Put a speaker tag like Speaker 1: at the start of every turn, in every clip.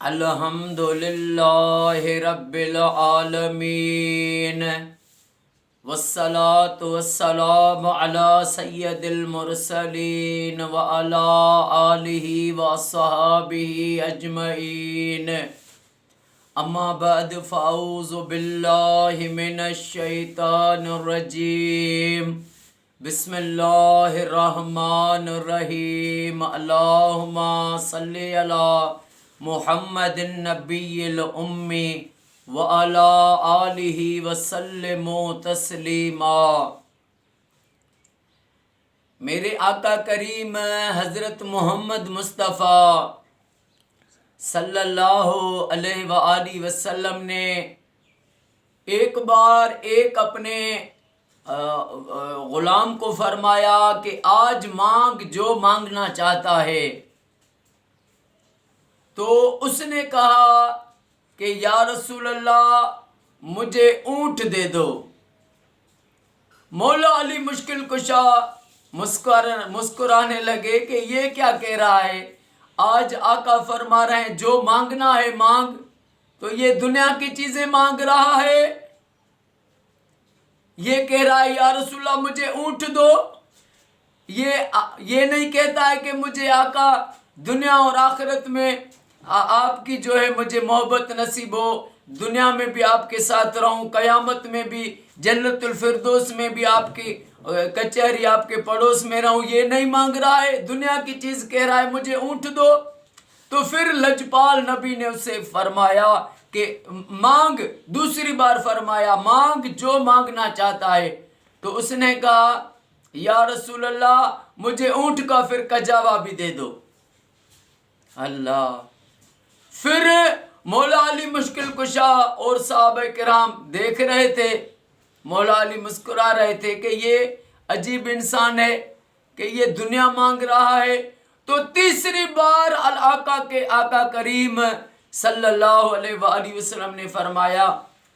Speaker 1: الحمدللہ رب العالمین والصلاة والسلام علی سید المرسلین وعلی آلہ وصحابہ اجمعین اما بعد فاعوذ باللہ من الشیطان الرجیم بسم اللہ الرحمن الرحیم اللہم صلی علی محمد النبی الأمی وعلی آلہ وسلم تسلیما۔ میرے آقا کریم حضرت محمد مصطفیٰ صلی اللہ علیہ وآلہ وسلم نے ایک بار ایک اپنے غلام کو فرمایا کہ آج مانگ جو مانگنا چاہتا ہے، تو اس نے کہا کہ یا رسول اللہ مجھے اونٹ دے دو۔ مولا علی مشکل کشا مسکرانے لگے کہ یہ کیا کہہ رہا ہے، آج آقا فرما رہے ہیں جو مانگنا ہے مانگ، تو یہ دنیا کی چیزیں مانگ رہا ہے، یہ کہہ رہا ہے یا رسول اللہ مجھے اونٹ دو۔ یہ نہیں کہتا ہے کہ مجھے آقا دنیا اور آخرت میں آپ کی جو ہے مجھے محبت نصیب ہو، دنیا میں بھی آپ کے ساتھ رہوں، قیامت میں بھی جنت الفردوس میں بھی آپ کی کچہری آپ کے پڑوس میں رہوں، یہ نہیں مانگ رہا ہے، دنیا کی چیز کہہ رہا ہے مجھے اونٹ دو۔ تو پھر لجپال نبی نے اسے فرمایا کہ مانگ، دوسری بار فرمایا مانگ جو مانگنا چاہتا ہے۔ تو اس نے کہا یا رسول اللہ مجھے اونٹ کا پھر کجاوا بھی دے دو۔ اللہ، پھر مولا علی مشکل کشا اور صحابہ کرام دیکھ رہے تھے، مولا علی مسکرا رہے تھے کہ یہ عجیب انسان ہے کہ یہ دنیا مانگ رہا ہے۔ تو تیسری بار آقا کریم صلی اللہ علیہ وآلہ وسلم نے فرمایا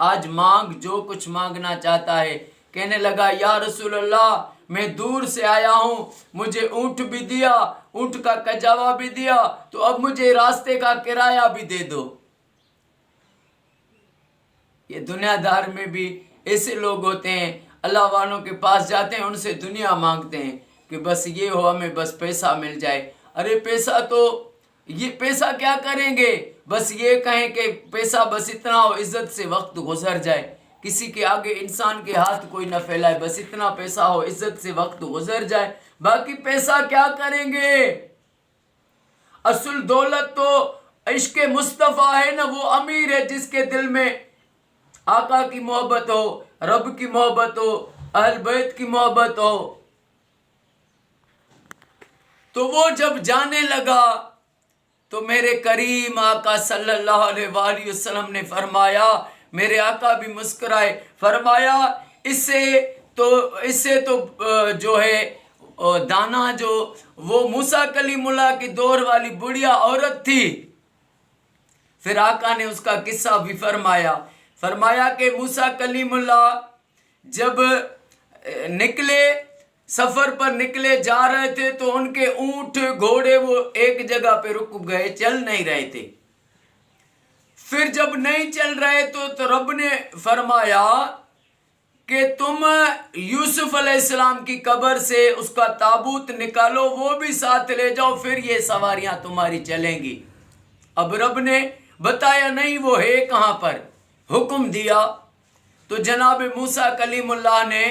Speaker 1: آج مانگ جو کچھ مانگنا چاہتا ہے۔ کہنے لگا یا رسول اللہ میں دور سے آیا ہوں، مجھے اونٹ بھی دیا، اونٹ کا کجاوا بھی دیا، تو اب مجھے راستے کا کرایہ بھی دے دو۔ یہ دنیا دار میں بھی ایسے لوگ ہوتے ہیں، اللہ والوں کے پاس جاتے ہیں، ان سے دنیا مانگتے ہیں کہ بس یہ ہو ہمیں بس پیسہ مل جائے۔ ارے پیسہ تو یہ پیسہ کیا کریں گے، بس یہ کہیں کہ پیسہ بس اتنا ہو عزت سے وقت گزر جائے، کسی کے آگے انسان کے ہاتھ کوئی نہ پھیلائے، بس اتنا پیسہ ہو عزت سے وقت گزر جائے، باقی پیسہ کیا کریں گے۔ اصل دولت تو عشق مصطفیٰ ہے نا، وہ امیر ہے جس کے دل میں آقا کی محبت ہو، رب کی محبت ہو، اہل بیت کی محبت ہو۔ تو وہ جب جانے لگا تو میرے کریم آقا صلی اللہ علیہ وآلہ وسلم نے فرمایا، میرے آقا بھی مسکرائے، فرمایا اس سے تو جو ہے دانا جو وہ موسیٰ کلیم اللہ کی دور والی بڑھیا عورت تھی۔ پھر آقا نے اس کا قصہ بھی فرمایا کہ موسیٰ کلیم اللہ جب سفر پر نکلے جا رہے تھے تو ان کے اونٹ گھوڑے وہ ایک جگہ پہ رک گئے، چل نہیں رہے تھے۔ پھر جب نہیں چل رہے تو رب نے فرمایا کہ تم یوسف علیہ السلام کی قبر سے اس کا تابوت نکالو، وہ بھی ساتھ لے جاؤ، پھر یہ سواریاں تمہاری چلیں گی۔ اب رب نے بتایا نہیں وہ ہے کہاں پر، حکم دیا تو جناب موسیٰ کلیم اللہ نے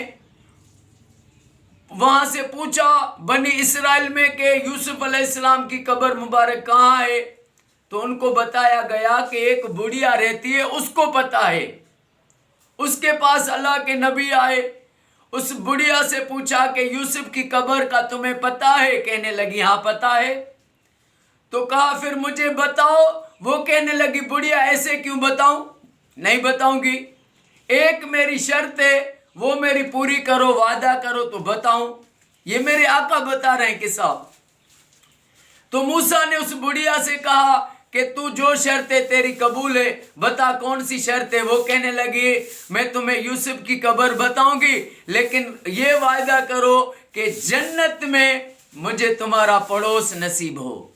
Speaker 1: وہاں سے پوچھا بنی اسرائیل میں کہ یوسف علیہ السلام کی قبر مبارک کہاں ہے، تو ان کو بتایا گیا کہ ایک بڑھیا رہتی ہے، اس کو پتا ہے۔ اس کے پاس اللہ کے نبی آئے، اس بڑھیا سے پوچھا کہ یوسف کی قبر کا تمہیں پتا ہے، کہنے لگی ہاں پتا ہے۔ تو کہا پھر مجھے بتاؤ، وہ کہنے لگی بڑھیا ایسے کیوں بتاؤں، نہیں بتاؤں گی، ایک میری شرط ہے وہ میری پوری کرو، وعدہ کرو تو بتاؤں۔ یہ میرے آقا بتا رہے ہیں قصہ۔ تو موسیٰ نے اس بڑھیا سے کہا کہ تو جو شرط ہے تیری قبول ہے، بتا کون سی شرط ہے۔ وہ کہنے لگی میں تمہیں یوسف کی قبر بتاؤں گی، لیکن یہ وعدہ کرو کہ جنت میں مجھے تمہارا پڑوس نصیب ہو۔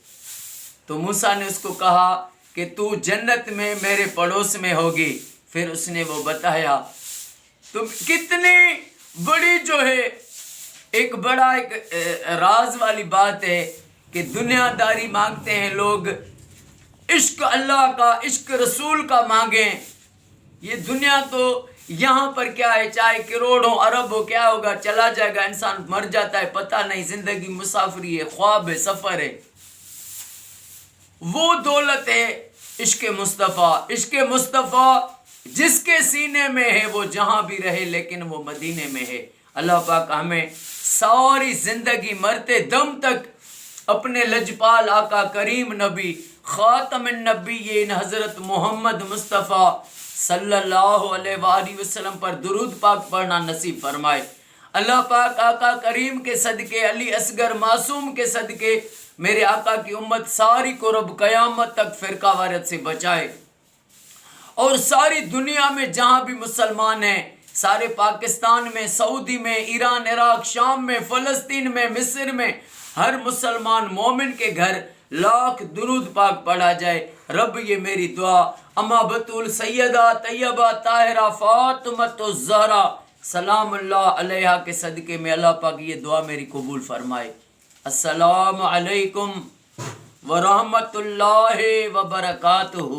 Speaker 1: تو موسیٰ نے اس کو کہا کہ تو جنت میں میرے پڑوس میں ہوگی. پھر اس نے وہ بتایا. تو کتنی بڑی جو ہے ایک بڑا ایک راز والی بات ہے کہ دنیا داری مانگتے ہیں لوگ, عشق اللہ کا, عشق رسول کا مانگیں. یہ دنیا تو یہاں پر کیا ہے, چاہے کروڑ ہو ارب ہو, کیا ہوگا, چلا جائے گا, انسان مر جاتا ہے, پتہ نہیں, زندگی مسافری ہے, خواب ہے, سفر ہے. وہ دولت ہے عشق مصطفیٰ. عشق مصطفیٰ جس کے سینے میں ہے وہ جہاں بھی رہے, لیکن وہ مدینے میں ہے. اللہ پاک ہمیں ساری زندگی مرتے دم تک اپنے لجپال آقا کریم نبی خاتم النبیین حضرت محمد مصطفیٰ صلی اللہ علیہ وآلہ وسلم پر درود پاک پڑھنا نصیب فرمائے. اللہ پاک آقا کریم کے صدقے, علی اصغر معصوم کے صدقے میرے آقا کی امت ساری کو رب قیامت تک فرقہ واریت سے بچائے. اور ساری دنیا میں جہاں بھی مسلمان ہیں, سارے پاکستان میں, سعودی میں, ایران, عراق, شام میں, فلسطین میں, مصر میں, ہر مسلمان مومن کے گھر لاکھ درود پاک پڑھا جائے. رب یہ میری دعا اما بطول سیدہ طیبہ طاہرہ فاطمۃ الزہرا سلام اللہ علیہا کے صدقے میں اللہ پاک یہ دعا میری قبول فرمائے. السلام علیکم ورحمۃ اللہ وبرکاتہ.